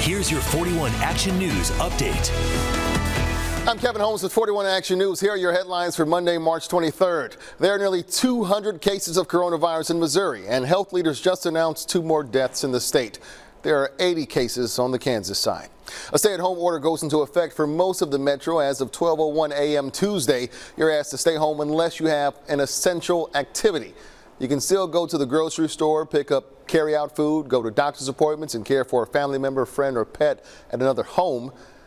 Here's your 41 Action News update. I'm Kevin Holmes with 41 Action News. Here are your headlines for Monday, March 23rd. There are nearly 200 cases of coronavirus in Missouri, and health leaders just announced 2 more deaths in the state. There are 80 cases on the Kansas side. A stay-at-home order goes into effect for most of the metro as of 12:01 a.m. Tuesday. You're asked to stay home unless you have an essential activity. You can still go to the grocery store, pick up carry-out food, go to doctor's appointments, and care for a family member, friend, or pet at another home.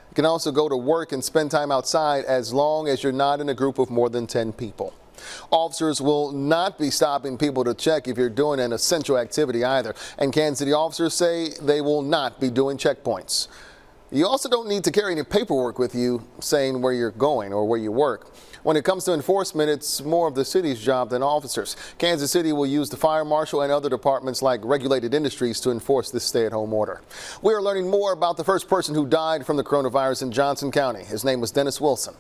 You can also go to work and spend time outside as long as you're not in a group of more than 10 people. Officers will not be stopping people to check if you're doing an essential activity either. And Kansas City officers say they will not be doing checkpoints. You also don't need to carry any paperwork with you saying where you're going or where you work. When it comes to enforcement, it's more of the city's job than officers. Kansas City will use the fire marshal and other departments like regulated industries to enforce this stay-at-home order. We are learning more about the first person who died from the coronavirus in Johnson County. His name was Dennis Wilson.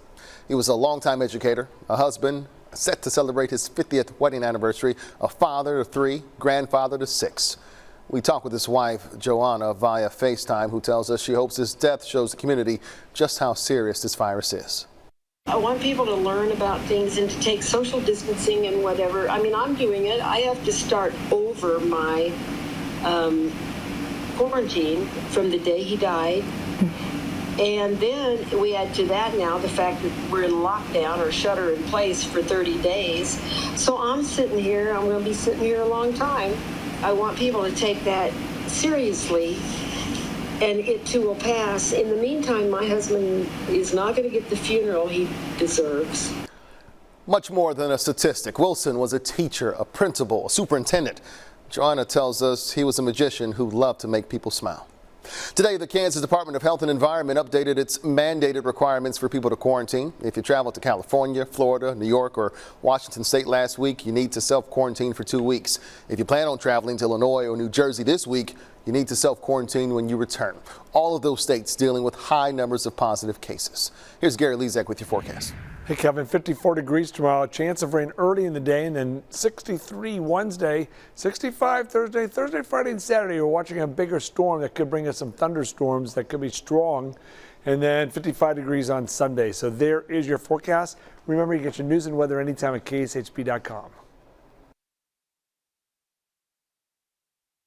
He was a longtime educator, a husband, set to celebrate his 50th wedding anniversary, a father of 3, grandfather to 6. We talked with his wife, Joanna, via FaceTime, who tells us she hopes his death shows the community just how serious this virus is. I want people to learn about things and to take social distancing and whatever. I mean, I'm doing it. I have to start over my quarantine from the day he died. And then we add to that now the fact that we're in lockdown or shelter in place for 30 days. So I'm sitting here, I'm going to be sitting here a long time. I want people to take that seriously, and it too will pass. In the meantime, my husband is not going to get the funeral he deserves. Much more than a statistic. Wilson was a teacher, a principal, a superintendent. Joanna tells us he was a magician who loved to make people smile. Today, the Kansas Department of Health and Environment updated its mandated requirements for people to quarantine. If you traveled to California, Florida, New York, or Washington State last week, you need to self-quarantine for 2 weeks. If you plan on traveling to Illinois or New Jersey this week, you need to self-quarantine when you return. All of those states dealing with high numbers of positive cases. Here's Gary Lezak with your forecast. Hey Kevin, 54 degrees tomorrow, chance of rain early in the day, and then 63 Wednesday, 65 Thursday, Friday, and Saturday. We're watching a bigger storm that could bring us some thunderstorms that could be strong, and then 55 degrees on Sunday. So there is your forecast. Remember, you get your news and weather anytime at KSHB.com.